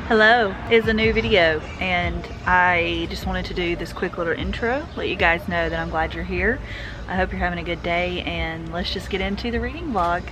Hello, it's a new video and I just wanted to do this quick little intro, let you guys know that I'm glad you're here. I hope you're having a good day and let's just get into the reading vlog.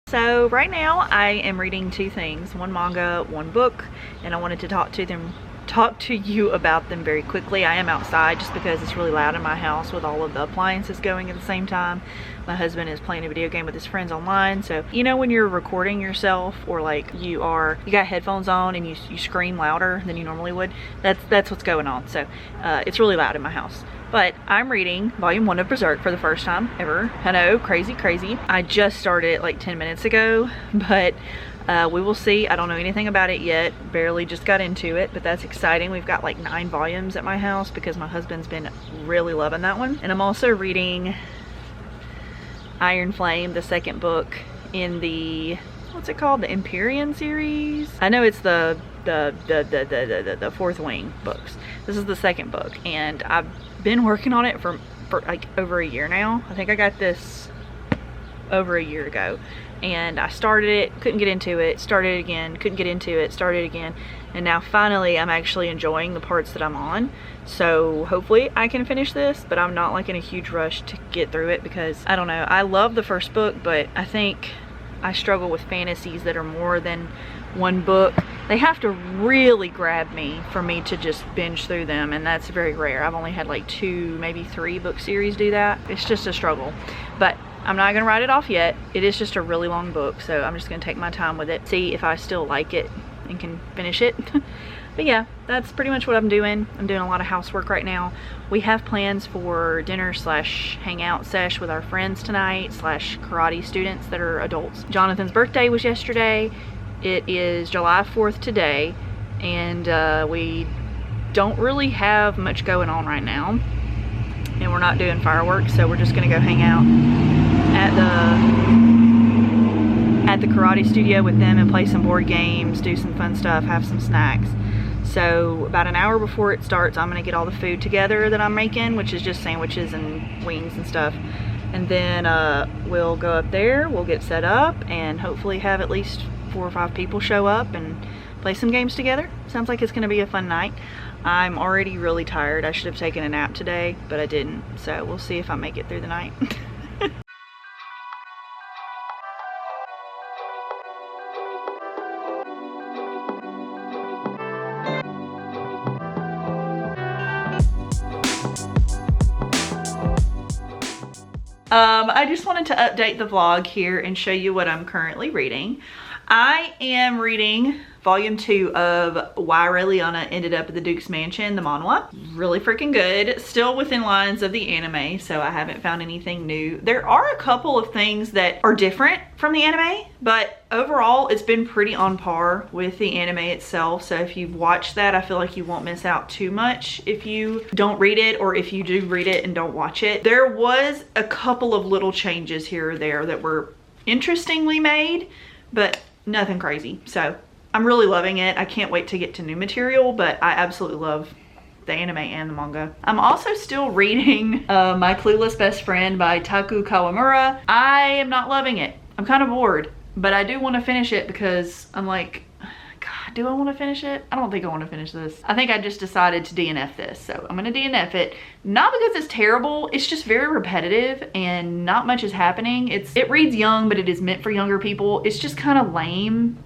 So right now I am reading two things, one manga, one book, and I wanted to talk to you about them very quickly. I am outside just because it's really loud in my house with all of the appliances going at the same time. My husband is playing a video game with his friends online, so you know when you're recording yourself or like you got headphones on and you scream louder than you normally would, that's what's going on. So it's really loud in my house. But I'm reading volume 1 of Berserk for the first time ever. I know, crazy. I just started it like 10 minutes ago, but we will see. I don't know anything about it yet. Barely just got into it, but that's exciting. We've got like 9 volumes at my house because my husband's been really loving that one. And I'm also reading Iron Flame, the second book in the, what's it called? The Empyrean series? I know it's the Fourth Wing books. This is the second book and I've been working on it for like over a year now. I think I got this over a year ago and I started it, couldn't get into it, started again, couldn't get into it, started again, and now finally I'm actually enjoying the parts that I'm on. So hopefully I can finish this, but I'm not like in a huge rush to get through it because I don't know, I love the first book, but I think I struggle with fantasies that are more than one book. They have to really grab me for me to just binge through them, and that's very rare. I've only had like 2, maybe 3 book series do that. It's just a struggle, but I'm not gonna write it off yet. It is just a really long book, so I'm just gonna take my time with it, see if I still like it and can finish it. But yeah, that's pretty much what I'm doing. I'm doing a lot of housework right now. We have plans for dinner slash hangout sesh with our friends tonight slash karate students that are adults. Jonathan's birthday was yesterday. It is July 4th today, and we don't really have much going on right now, and we're not doing fireworks, so we're just gonna go hang out at the karate studio with them and play some board games, do some fun stuff, have some snacks. So about an hour before it starts, I'm gonna get all the food together that I'm making, which is just sandwiches and wings and stuff, and then we'll go up there, we'll get set up, and hopefully have at least 4 or 5 people show up and play some games together. Sounds like it's gonna be a fun night. I'm already really tired. I should have taken a nap today, but I didn't. So we'll see if I make it through the night. I just wanted to update the vlog here and show you what I'm currently reading. I am reading volume 2 of Why Reliana Ended Up at the Duke's Mansion, the manhwa. Really freaking good. Still within lines of the anime, so I haven't found anything new. There are a couple of things that are different from the anime, but overall it's been pretty on par with the anime itself. So if you've watched that, I feel like you won't miss out too much if you don't read it, or if you do read it and don't watch it. There was a couple of little changes here or there that were interestingly made, but nothing crazy. So I'm really loving it. I can't wait to get to new material, but I absolutely love the anime and the manga. I'm also still reading My Clueless Best Friend by Taku Kawamura. I am not loving it. I'm kind of bored, but I do want to finish it because I'm like, God, do I want to finish it? I don't think I want to finish this. I think I just decided to DNF this, so I'm gonna DNF it. Not because it's terrible, it's just very repetitive and not much is happening. It reads young, but it is meant for younger people. It's just kind of lame.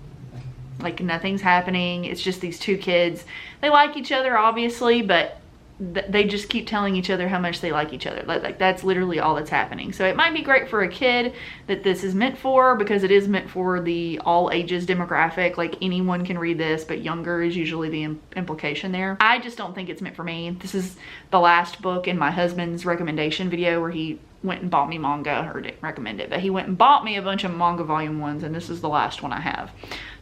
Like nothing's happening. It's just these 2 kids. They like each other obviously, but they just keep telling each other how much they like each other. Like that's literally all that's happening. So it might be great for a kid that this is meant for, because it is meant for the all ages demographic. Like anyone can read this, but younger is usually the implication there. I just don't think it's meant for me. This is the last book in my husband's recommendation video where he went and bought me manga, or didn't recommend it, but he went and bought me a bunch of manga volume 1s, and this is the last one I have.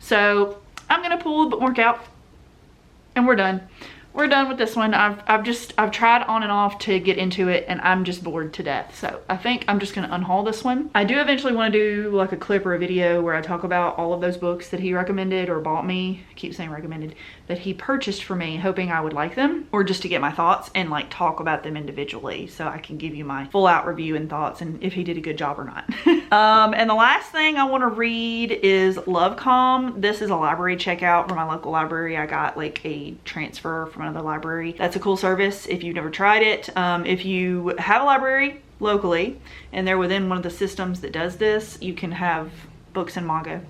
So I'm gonna pull the bookmark out and we're done. we're done with this one. I've tried on and off to get into it, and I'm just bored to death. So I think I'm just gonna unhaul this one. I do eventually want to do like a clip or a video where I talk about all of those books that he recommended or bought me. I keep saying recommended, that he purchased for me, hoping I would like them, or just to get my thoughts and like talk about them individually so I can give you my full out review and thoughts and if he did a good job or not. And the last thing I want to read is Love Calm. This is a library checkout from my local library. I got like a transfer from another library. That's a cool service if you've never tried it. If you have a library locally and they're within one of the systems that does this, you can have books and manga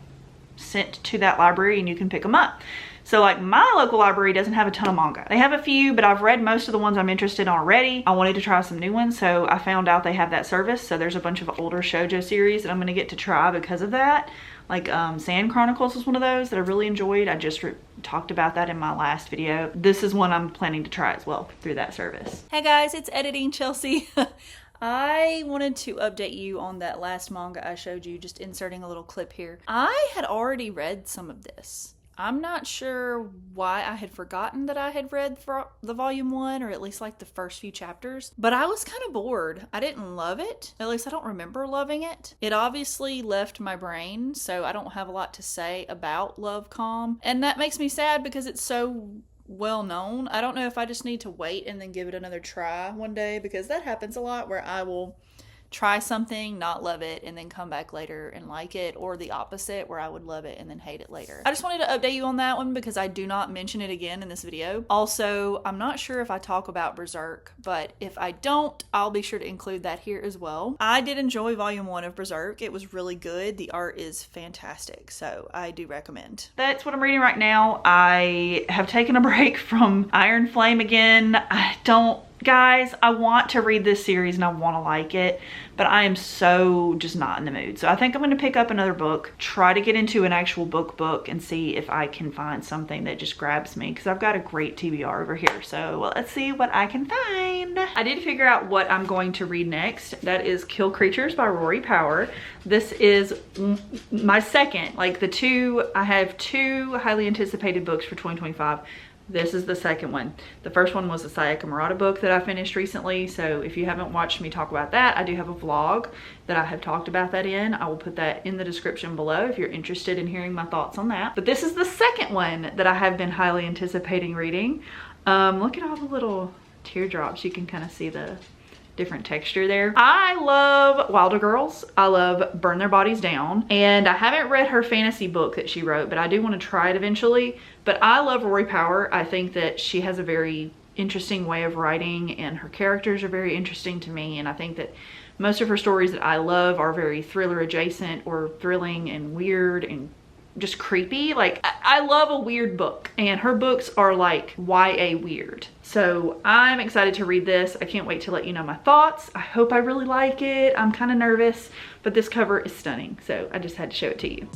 sent to that library and you can pick them up. So like my local library doesn't have a ton of manga. They have a few, but I've read most of the ones I'm interested in already. I wanted to try some new ones, so I found out they have that service. So there's a bunch of older shoujo series that I'm gonna get to try because of that. Like Sand Chronicles was one of those that I really enjoyed. I just talked about that in my last video. This is one I'm planning to try as well through that service. Hey guys, it's Editing Chelsea. I wanted to update you on that last manga I showed you, just inserting a little clip here. I had already read some of this. I'm not sure why I had forgotten that I had read for the volume 1, or at least like the first few chapters, but I was kind of bored. I didn't love it. At least I don't remember loving it. It obviously left my brain, so I don't have a lot to say about Love Calm, and that makes me sad because it's so well known. I don't know if I just need to wait and then give it another try one day, because that happens a lot where I will try something, not love it, and then come back later and like it, or the opposite where I would love it and then hate it later. I just wanted to update you on that one because I do not mention it again in this video. Also, I'm not sure if I talk about Berserk, but if I don't, I'll be sure to include that here as well. I did enjoy volume 1 of Berserk. It was really good. The art is fantastic, so I do recommend. That's what I'm reading right now. I have taken a break from Iron Flame again. Guys, I want to read this series and I want to like it, but I am so just not in the mood. So I think I'm going to pick up another book, try to get into an actual book and see if I can find something that just grabs me, because I've got a great TBR over here. So well, let's see what I can find. I did figure out what I'm going to read next. That is Kill Creatures by Rory Power. This is my second, like I have two highly anticipated books for 2025. This is the second one. The first one was the Sayaka Murata book that I finished recently. So if you haven't watched me talk about that, I do have a vlog that I have talked about that in. I will put that in the description below if you're interested in hearing my thoughts on that. But this is the second one that I have been highly anticipating reading. Look at all the little teardrops. You can kind of see the different texture there. I love Wilder Girls. I love Burn Their Bodies Down. And I haven't read her fantasy book that she wrote, but I do want to try it eventually. But I love Rory Power. I think that she has a very interesting way of writing and her characters are very interesting to me. And I think that most of her stories that I love are very thriller adjacent or thrilling and weird and just creepy. Like I love a weird book, and her books are like YA weird. So I'm excited to read this. I can't wait to let you know my thoughts. I hope I really like it. I'm kind of nervous, but this cover is stunning. So I just had to show it to you.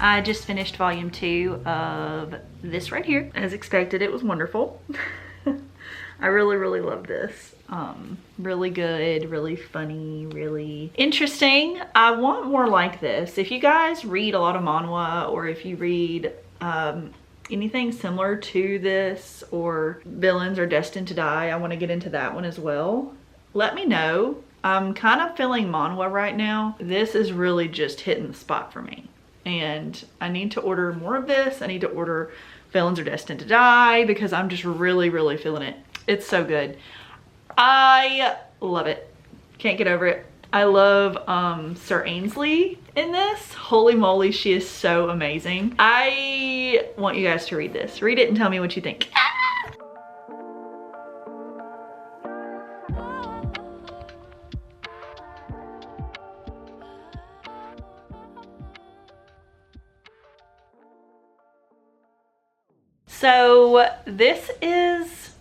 I just finished volume 2 of this right here. As expected, it was wonderful. I really love this. Really good, really funny, really interesting. I want more like this. If you guys read a lot of manhwa, or if you read anything similar to this, or Villains Are Destined to Die, I want to get into that one as well. Let me know. I'm kind of feeling manhwa right now. This is really just hitting the spot for me. And I need to order more of this. I need to order Villains Are Destined to Die because I'm just really, really feeling it. It's so good. I love it. Can't get over it. I love Sir Ainsley in this. Holy moly, she is so amazing. I want you guys to read this. Read it and tell me what you think. So this is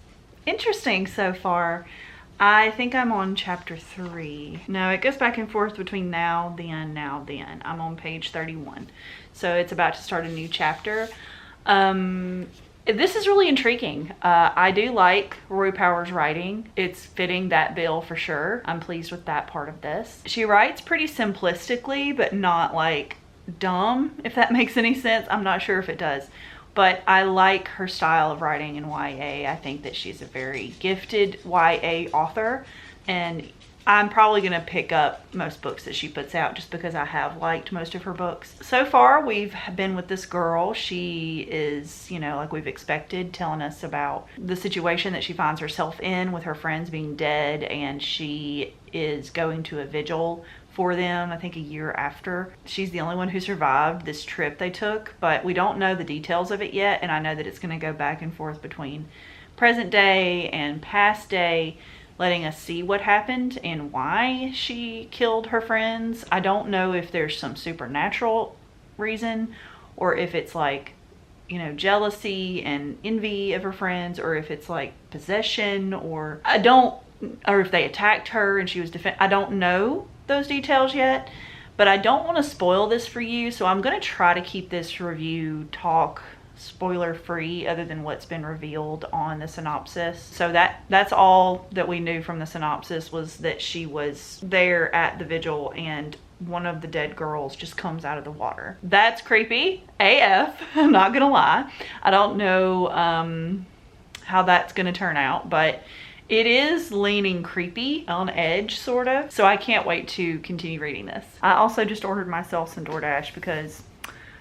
interesting so far. I think I'm on chapter 3. No, it goes back and forth between now, then, now, then. I'm on page 31. So it's about to start a new chapter. This is really intriguing. I do like Rory Power's writing. It's fitting that bill for sure. I'm pleased with that part of this. She writes pretty simplistically, but not like dumb, if that makes any sense. I'm not sure if it does. But I like her style of writing in YA. I think that she's a very gifted YA author, and I'm probably going to pick up most books that she puts out just because I have liked most of her books. So far, we've been with this girl. She is, you know, like we've expected, telling us about the situation that she finds herself in with her friends being dead, and she is going to a vigil for them, I think a year after. She's the only one who survived this trip they took, but we don't know the details of it yet, and I know that it's going to go back and forth between present day and past day, letting us see what happened and why she killed her friends. I don't know if there's some supernatural reason or if it's like, you know, jealousy and envy of her friends, or if it's like possession, or if they attacked her and she was I don't know those details yet, but I don't want to spoil this for you, so I'm going to try to keep this review talk spoiler free other than what's been revealed on the synopsis. So that's all that we knew from the synopsis, was that she was there at the vigil and one of the dead girls just comes out of the water. That's creepy AF, I'm not gonna lie. I don't know how that's gonna turn out, but it is leaning creepy, on edge, sort of. So I can't wait to continue reading this. I also just ordered myself some DoorDash because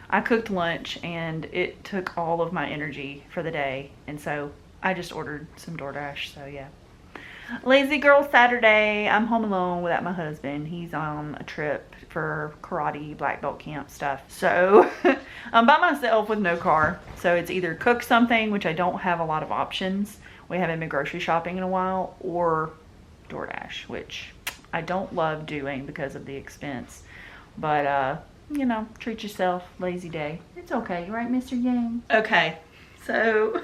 I cooked lunch and it took all of my energy for the day. And so I just ordered some DoorDash, so yeah. Lazy Girl Saturday. I'm home alone without my husband. He's on a trip for karate black belt camp stuff. So I'm by myself with no car. So it's either cook something, which I don't have a lot of options. We haven't been grocery shopping in a while, or DoorDash, which I don't love doing because of the expense. But, you know, treat yourself, lazy day. It's okay, right, Mr. Yang? Okay, so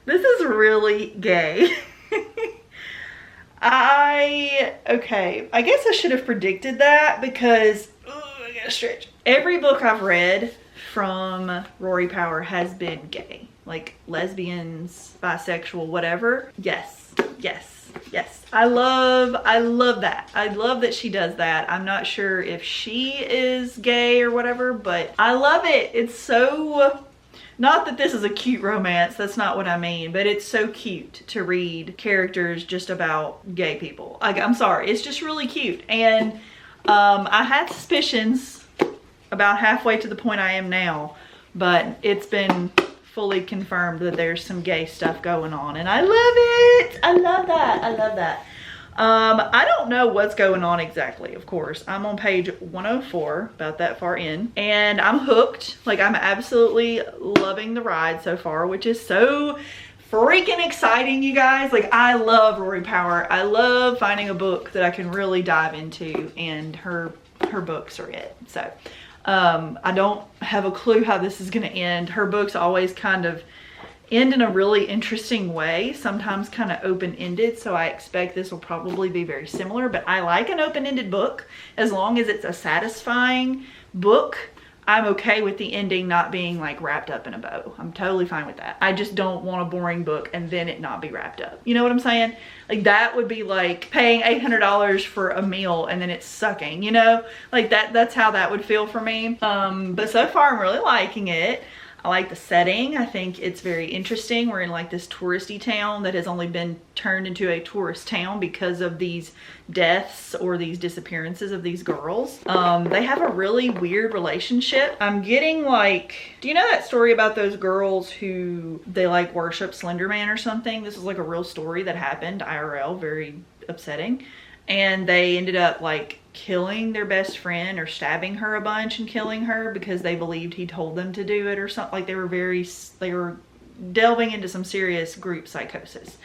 this is really gay. I guess I should have predicted that because, I gotta stretch. Every book I've read from Rory Power has been gay. Like lesbians, bisexual, whatever. Yes, yes, yes. I love that. I love that she does that. I'm not sure if she is gay or whatever, but I love it. It's so, not that this is a cute romance, that's not what I mean, but it's so cute to read characters just about gay people. I'm sorry, it's just really cute. And I had suspicions about halfway to the point I am now, but it's been fully confirmed that there's some gay stuff going on, and I love it. I love that. I love that. I don't know what's going on exactly, of course. I'm on page 104, about that far in, and I'm hooked. Like, I'm absolutely loving the ride so far, which is so freaking exciting, you guys. Like, I love Rory Power. I love finding a book that I can really dive into, and her books are it. So I don't have a clue how this is going to end. Her books always kind of end in a really interesting way, sometimes kind of open-ended, so I expect this will probably be very similar. But I like an open-ended book as long as it's a satisfying book. I'm okay with the ending not being like wrapped up in a bow. I'm totally fine with that. I just don't want a boring book and then it not be wrapped up. You know what I'm saying? Like, that would be like paying $800 for a meal and then it's sucking, you know? Like that's how that would feel for me. But so far I'm really liking it. I like the setting. I think it's very interesting. We're in like this touristy town that has only been turned into a tourist town because of these deaths or these disappearances of these girls. They have a really weird relationship. I'm getting like, do you know that story about those girls who they like worship Slender Man or something? This is like a real story that happened IRL, very upsetting. And they ended up like killing their best friend or stabbing her a bunch and killing her because they believed he told them to do it or something. Like they were delving into some serious group psychosis.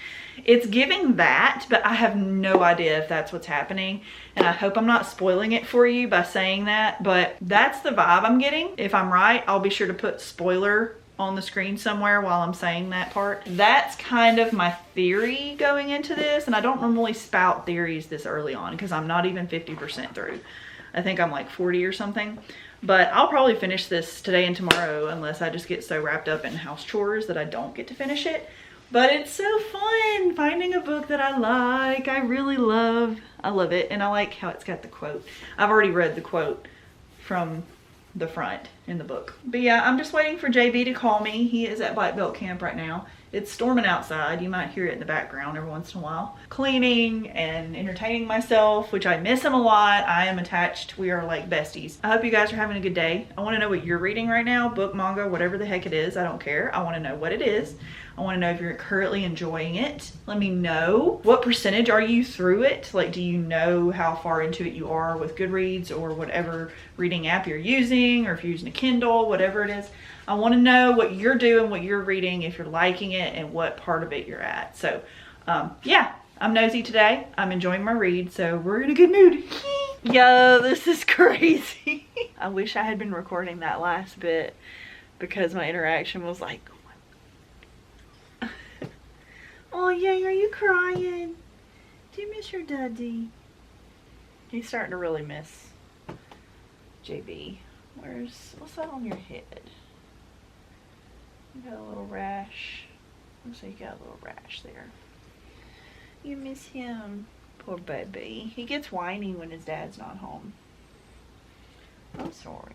It's giving that, but I have no idea if that's what's happening. And I hope I'm not spoiling it for you by saying that, but that's the vibe I'm getting. If I'm right, I'll be sure to put spoiler on the screen somewhere while I'm saying that part. That's kind of my theory going into this, and I don't normally spout theories this early on because I'm not even 50% through. I think I'm like 40 or something, but I'll probably finish this today and tomorrow unless I just get so wrapped up in house chores that I don't get to finish it. But it's so fun finding a book that I like. I really love. I love it, and I like how it's got the quote. I've already read the quote from the front in the book. But yeah, I'm just waiting for JB to call me. He is at Black Belt Camp right now. It's storming outside. You might hear it in the background every once in a while. Cleaning and entertaining myself, which I miss him a lot. I am attached. We are like besties. I hope you guys are having a good day. I want to know what you're reading right now. Book, manga, whatever the heck it is. I don't care. I want to know what it is. I want to know if you're currently enjoying it. Let me know. What percentage are you through it? Like, do you know how far into it you are with Goodreads or whatever reading app you're using, or if you're using a Kindle, whatever it is? I want to know what you're doing, what you're reading, if you're liking it, and what part of it you're at. So, yeah, I'm nosy today. I'm enjoying my read, so we're in a good mood. Yo, this is crazy. I wish I had been recording that last bit because my interaction was like, oh, yeah, are you crying? Do you miss your daddy? He's starting to really miss JB. What's that on your head? You got a little rash. Looks like you got a little rash there. You miss him. Poor baby. He gets whiny when his dad's not home. I'm sorry.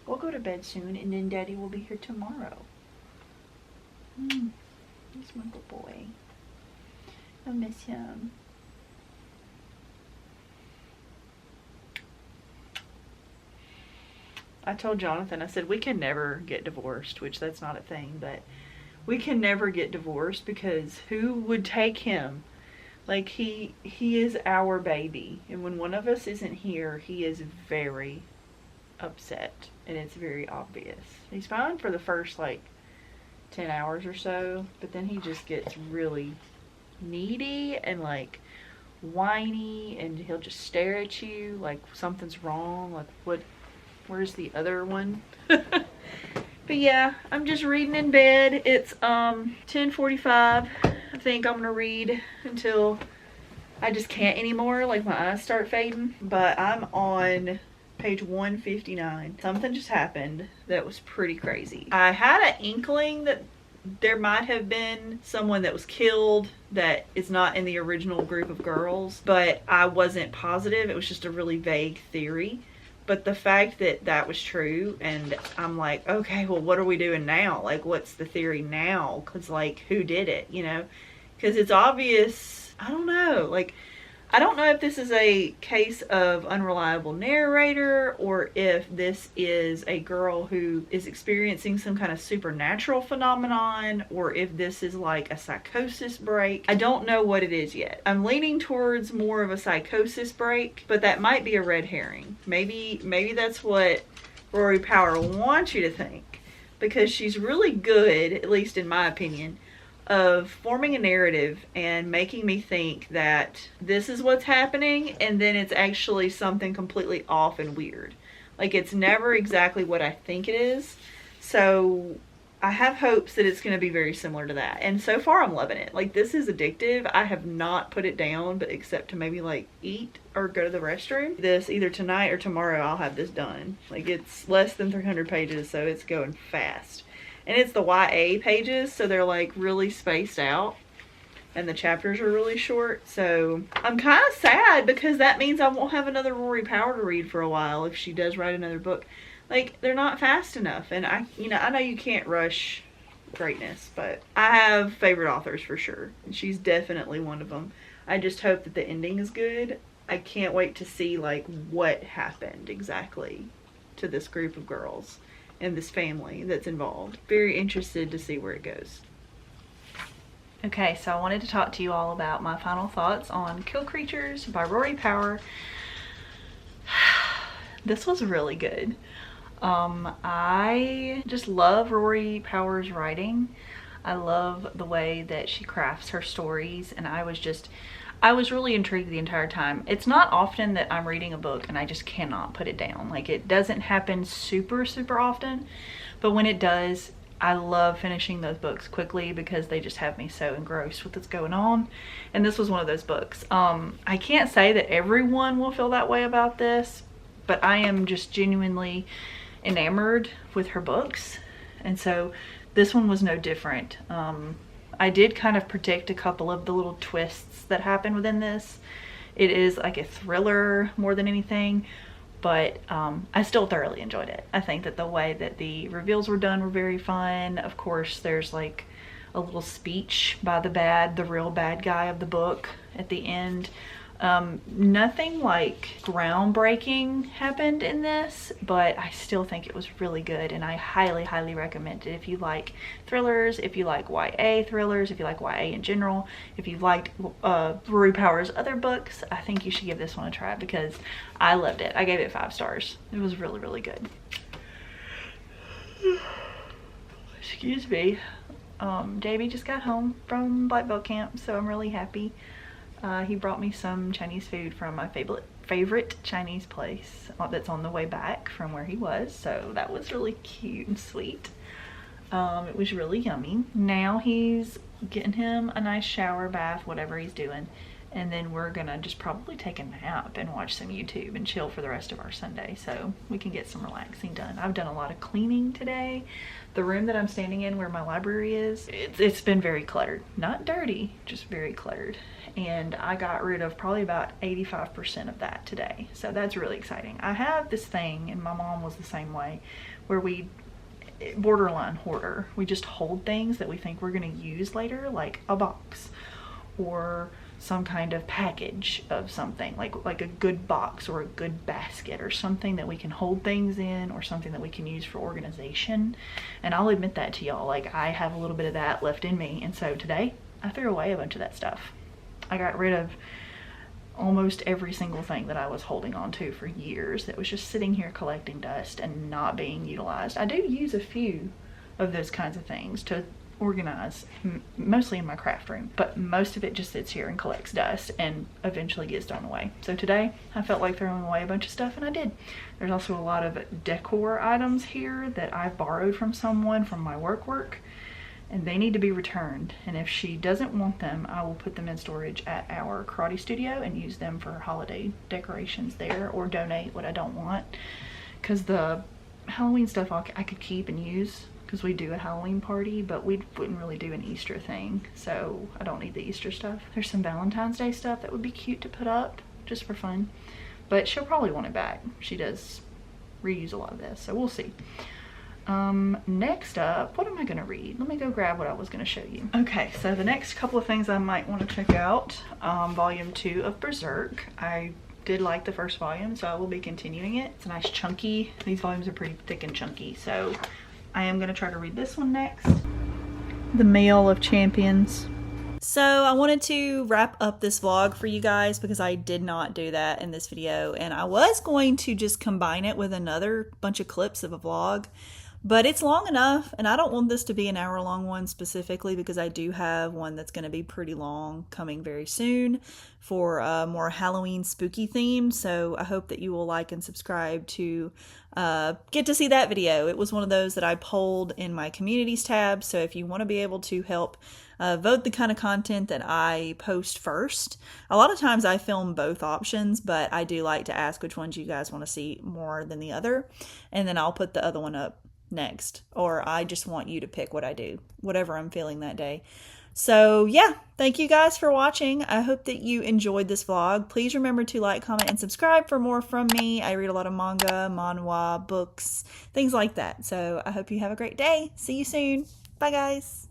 We'll go to bed soon and then Daddy will be here tomorrow. He's my good boy. I miss him. I told Jonathan, I said, we can never get divorced, which that's not a thing, but we can never get divorced because who would take him? Like, he is our baby. And when one of us isn't here, he is very upset. And it's very obvious. He's fine for the first, like, 10 hours or so. But then he just gets really needy and, like, whiny. And he'll just stare at you like something's wrong. Like, where's the other one? But yeah, I'm just reading in bed. It's 10:45. I think I'm gonna read until I just can't anymore, like my eyes start fading. But I'm on page 159. Something just happened that was pretty crazy. I had an inkling that there might have been someone that was killed that is not in the original group of girls, but I wasn't positive. It was just a really vague theory. But the fact that that was true, and I'm like, okay, well, what are we doing now? Like, what's the theory now? Because, like, who did it, you know? Because it's obvious, I don't know. Like, I don't know if this is a case of unreliable narrator or if this is a girl who is experiencing some kind of supernatural phenomenon or if this is like a psychosis break. I don't know what it is yet. I'm leaning towards more of a psychosis break, but that might be a red herring. Maybe that's what Rory Power wants you to think, because she's really good, at least in my opinion, of forming a narrative and making me think that this is what's happening and then it's actually something completely off and weird. Like, it's never exactly what I think it is. So I have hopes that it's going to be very similar to that. And so far I'm loving it. Like, this is addictive. I have not put it down, but except to maybe like eat or go to the restroom. This either tonight or tomorrow I'll have this done. Like, it's less than 300 pages, so it's going fast. And it's the YA pages, so they're like really spaced out. And the chapters are really short. So I'm kind of sad because that means I won't have another Rory Power to read for a while if she does write another book. Like, they're not fast enough. And I know you can't rush greatness, but I have favorite authors for sure. And she's definitely one of them. I just hope that the ending is good. I can't wait to see, like, what happened exactly to this group of girls and this family that's involved. Very interested to see where it goes. Okay, so I wanted to talk to you all about my final thoughts on Kill Creatures by Rory Power. This was really good. I just love Rory Power's writing. I love the way that she crafts her stories, and I was really intrigued the entire time. It's not often that I'm reading a book and I just cannot put it down. Like, it doesn't happen super often, but when it does, I love finishing those books quickly because they just have me so engrossed with what's going on. And this was one of those books. I can't say that everyone will feel that way about this, but I am just genuinely enamored with her books. And so this one was no different. I did kind of predict a couple of the little twists that happen within this. It is like a thriller more than anything, but I still thoroughly enjoyed it. I think that the way that the reveals were done were very fun. Of course, there's like a little speech by the real bad guy of the book at the end. Nothing like groundbreaking happened in this, but I still think it was really good, and I highly recommend it if you like thrillers, if you like YA thrillers, if you like YA in general, if you've liked Rory Power's other books. I think you should give this one a try because I loved it. I gave it 5 stars. It was really good. Excuse me. JB just got home from Black Belt camp, so I'm really happy. He brought me some Chinese food from my favorite Chinese place that's on the way back from where he was, so that was really cute and sweet. It was really yummy. Now he's getting him a nice shower, bath, whatever he's doing, and then we're gonna just probably take a nap and watch some YouTube and chill for the rest of our Sunday so we can get some relaxing done. I've done a lot of cleaning today. The room that I'm standing in where my library is, it's been very cluttered. Not dirty, just very cluttered. And I got rid of probably about 85% of that today. So that's really exciting. I have this thing, and my mom was the same way, where we borderline hoarder. We just hold things that we think we're gonna use later, like a box or some kind of package of something, like a good box or a good basket or something that we can hold things in, or something that we can use for organization. And I'll admit that to y'all, like, I have a little bit of that left in me. And so today I threw away a bunch of that stuff. I got rid of almost every single thing that I was holding on to for years that was just sitting here collecting dust and not being utilized. I do use a few of those kinds of things to organize, mostly in my craft room, but most of it just sits here and collects dust and eventually gets thrown away. So today I felt like throwing away a bunch of stuff, and I did. There's also a lot of decor items here that I've borrowed from someone from my work, and they need to be returned. And if she doesn't want them, I will put them in storage at our karate studio and use them for holiday decorations there, or donate what I don't want. Because the Halloween stuff I could keep and use, because we do a Halloween party, but we wouldn't really do an Easter thing, so I don't need the Easter stuff. There's some Valentine's Day stuff that would be cute to put up just for fun, but she'll probably want it back. She does reuse a lot of this, so we'll see. Next up, what am I gonna read? Let me go grab what I was gonna show you. Okay, so the next couple of things I might want to check out, volume 2 of Berserk. I did like the first volume, so I will be continuing it. It's a nice chunky, these volumes are pretty thick and chunky, so I am gonna try to read this one next. The Mail of Champions. So I wanted to wrap up this vlog for you guys because I did not do that in this video, and I was going to just combine it with another bunch of clips of a vlog, but it's long enough, and I don't want this to be an hour-long one specifically because I do have one that's going to be pretty long coming very soon for more Halloween spooky themed. So I hope that you will like and subscribe to get to see that video. It was one of those that I polled in my communities tab, so if you want to be able to help vote the kind of content that I post first. A lot of times I film both options, but I do like to ask which ones you guys want to see more than the other, and then I'll put the other one up next, or I just want you to pick what I do, whatever I'm feeling that day. So yeah, thank you guys for watching. I hope that you enjoyed this vlog. Please remember to like, comment, and subscribe for more from me. I read a lot of manga, manhwa, books, things like that. So I hope you have a great day. See you soon. Bye guys.